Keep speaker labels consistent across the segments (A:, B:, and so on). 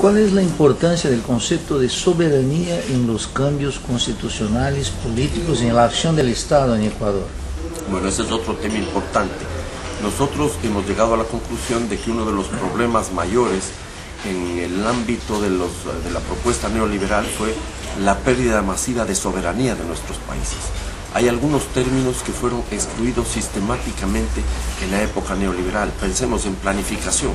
A: ¿Cuál es la importancia del concepto de soberanía en los cambios constitucionales, políticos y en la acción del Estado en Ecuador?
B: Bueno, ese es otro tema importante. Nosotros hemos llegado a la conclusión de que uno de los problemas mayores en el ámbito de la propuesta neoliberal fue la pérdida masiva de soberanía de nuestros países. Hay algunos términos que fueron excluidos sistemáticamente en la época neoliberal. Pensemos en planificación.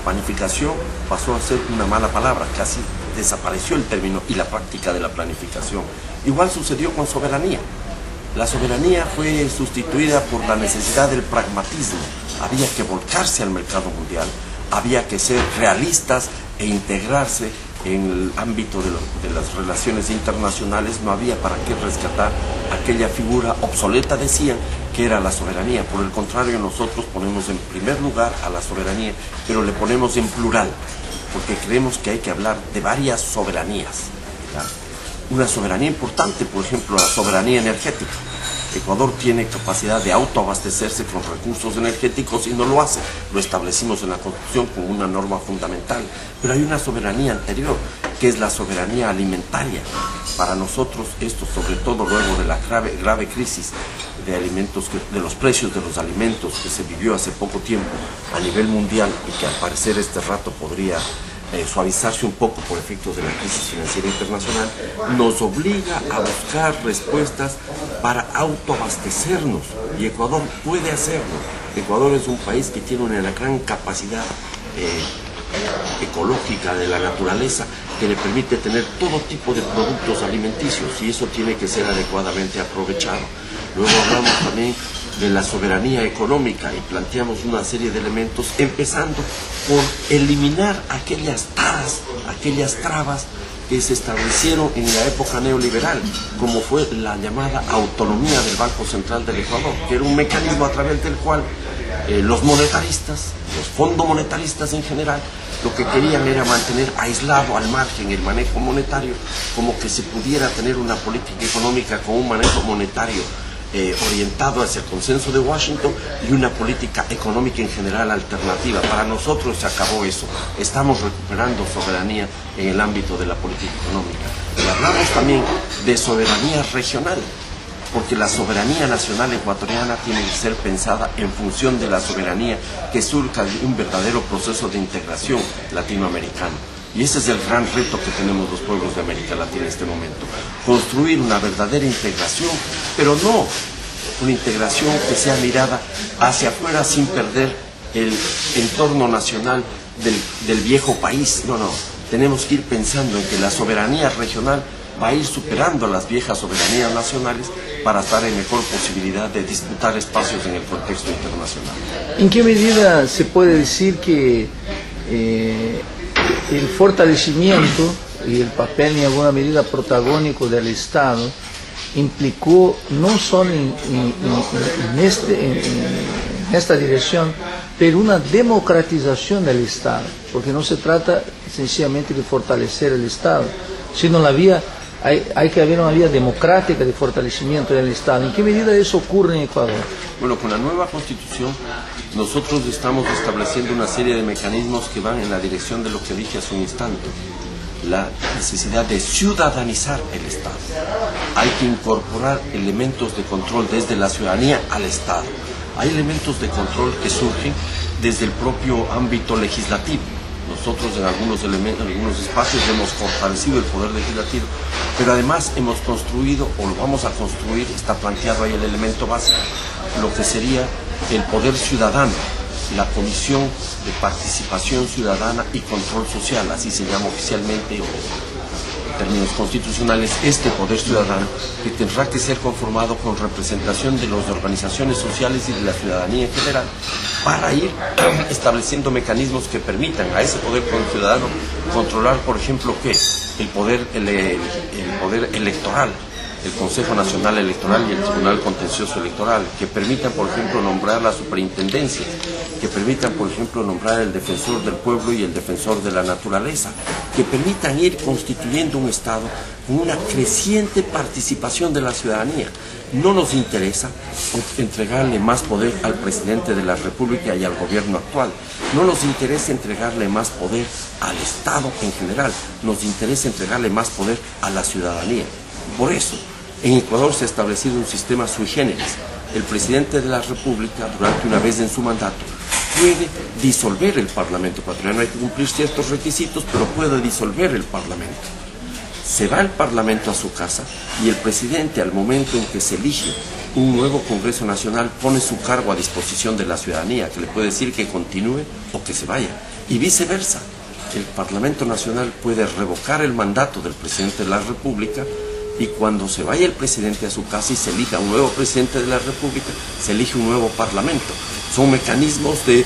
B: Planificación pasó a ser una mala palabra, casi desapareció el término y la práctica de la planificación. Igual sucedió con soberanía. La soberanía fue sustituida por la necesidad del pragmatismo. Había que volcarse al mercado mundial, había que ser realistas e integrarse en el ámbito de las relaciones internacionales. No había para qué rescatar aquella figura obsoleta, decían, que era la soberanía. Por el contrario, nosotros ponemos en primer lugar a la soberanía, pero le ponemos en plural, porque creemos que hay que hablar de varias soberanías, ¿verdad? Una soberanía importante, por ejemplo, la soberanía energética. Ecuador tiene capacidad de autoabastecerse con recursos energéticos y no lo hace. Lo establecimos en la Constitución como una norma fundamental. Pero hay una soberanía anterior, que es la soberanía alimentaria. Para nosotros esto, sobre todo luego de la grave crisis de alimentos, de los precios de los alimentos que se vivió hace poco tiempo a nivel mundial y que al parecer este rato podría suavizarse un poco por efectos de la crisis financiera internacional, nos obliga a buscar respuestas para autoabastecernos, y Ecuador puede hacerlo. Ecuador es un país que tiene una gran capacidad ecológica de la naturaleza que le permite tener todo tipo de productos alimenticios, y eso tiene que ser adecuadamente aprovechado. Luego hablamos también de la soberanía económica y planteamos una serie de elementos, empezando por eliminar aquellas trabas que se establecieron en la época neoliberal, como fue la llamada autonomía del Banco Central del Ecuador, que era un mecanismo a través del cual los monetaristas, los fondos monetaristas en general, lo que querían era mantener aislado al margen el manejo monetario, como que se pudiera tener una política económica con un manejo monetario orientado hacia el consenso de Washington y una política económica en general alternativa. Para nosotros se acabó eso. Estamos recuperando soberanía en el ámbito de la política económica. Y hablamos también de soberanía regional, porque la soberanía nacional ecuatoriana tiene que ser pensada en función de la soberanía que surja de un verdadero proceso de integración latinoamericano. Y ese es el gran reto que tenemos los pueblos de América Latina en este momento. Construir una verdadera integración, pero no una integración que sea mirada hacia afuera sin perder el entorno nacional del viejo país. No, tenemos que ir pensando en que la soberanía regional va a ir superando las viejas soberanías nacionales para estar en mejor posibilidad de disputar espacios en el contexto internacional.
A: ¿En qué medida se puede decir que el fortalecimiento y el papel en alguna medida protagónico del Estado implicó no solo en esta dirección, pero una democratización del Estado? Porque no se trata sencillamente de fortalecer el Estado, sino hay que haber una vía democrática de fortalecimiento del Estado. ¿En qué medida eso ocurre en Ecuador?
B: Bueno, con la nueva Constitución nosotros estamos estableciendo una serie de mecanismos que van en la dirección de lo que dije hace un instante: la necesidad de ciudadanizar el Estado. Hay que incorporar elementos de control desde la ciudadanía al Estado. Hay elementos de control que surgen desde el propio ámbito legislativo. Nosotros en algunos espacios hemos fortalecido el poder legislativo, pero además hemos construido, o lo vamos a construir, está planteado ahí el elemento básico, lo que sería el poder ciudadano, la Comisión de Participación Ciudadana y Control Social, así se llama oficialmente, o en términos constitucionales, este poder ciudadano, que tendrá que ser conformado con representación de las organizaciones sociales y de la ciudadanía en general, para ir estableciendo mecanismos que permitan a ese poder ciudadano controlar, por ejemplo, ¿qué? El poder electoral, el Consejo Nacional Electoral y el Tribunal Contencioso Electoral, que permitan, por ejemplo, nombrar la superintendencia, que permitan, por ejemplo, nombrar el defensor del pueblo y el defensor de la naturaleza, que permitan ir constituyendo un Estado con una creciente participación de la ciudadanía. No nos interesa entregarle más poder al presidente de la República y al gobierno actual. No nos interesa entregarle más poder al Estado en general. Nos interesa entregarle más poder a la ciudadanía. Por eso, en Ecuador se ha establecido un sistema sui generis. El presidente de la República, durante una vez en su mandato, puede disolver el Parlamento ecuatoriano. Hay que cumplir ciertos requisitos, pero puede disolver el Parlamento. Se va el Parlamento a su casa y el presidente, al momento en que se elige un nuevo Congreso Nacional, pone su cargo a disposición de la ciudadanía, que le puede decir que continúe o que se vaya. Y viceversa, el Parlamento Nacional puede revocar el mandato del presidente de la República, y cuando se vaya el presidente a su casa y se elija un nuevo presidente de la República, se elige un nuevo Parlamento. Son mecanismos de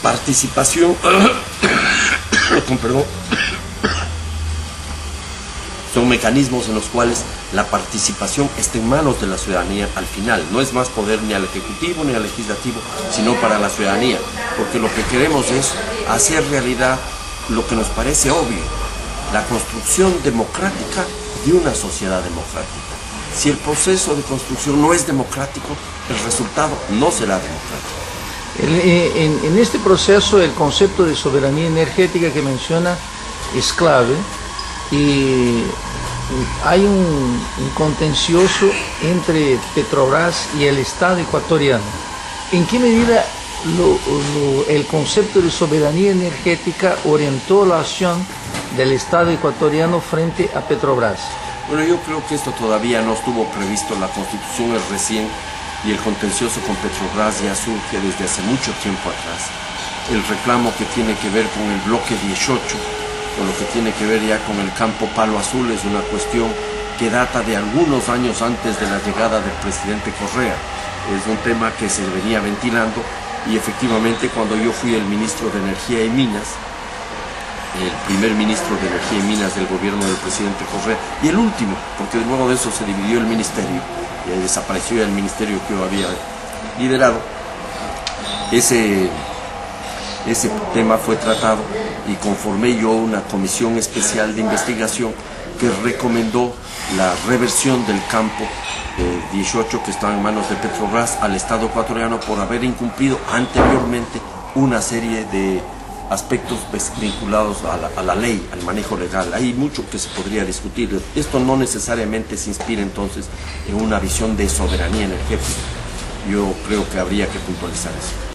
B: participación, perdón, son mecanismos en los cuales la participación está en manos de la ciudadanía al final. No es más poder ni al Ejecutivo ni al Legislativo, sino para la ciudadanía. Porque lo que queremos es hacer realidad lo que nos parece obvio, la construcción democrática de una sociedad democrática. Si el proceso de construcción no es democrático, el resultado no será democrático.
A: En este proceso el concepto de soberanía energética que menciona es clave. Y hay un contencioso entre Petrobras y el Estado ecuatoriano. ¿En qué medida el concepto de soberanía energética orientó la acción del Estado ecuatoriano frente a Petrobras?
B: Bueno, yo creo que esto todavía no estuvo previsto. La Constitución es recién y el contencioso con Petrobras ya surge desde hace mucho tiempo atrás. El reclamo que tiene que ver con el bloque 18, con lo que tiene que ver ya con el campo Palo Azul, es una cuestión que data de algunos años antes de la llegada del presidente Correa. Es un tema que se venía ventilando y efectivamente cuando yo fui el ministro de Energía y Minas, el primer ministro de Energía y Minas del gobierno del presidente Correa, y el último, porque luego de eso se dividió el ministerio y desapareció el ministerio que yo había liderado, ese tema fue tratado y conformé yo una comisión especial de investigación que recomendó la reversión del campo 18 que estaba en manos de Petrobras al Estado ecuatoriano por haber incumplido anteriormente una serie de aspectos vinculados a la ley, al manejo legal. Hay mucho que se podría discutir. Esto no necesariamente se inspira entonces en una visión de soberanía energética. Yo creo que habría que puntualizar eso.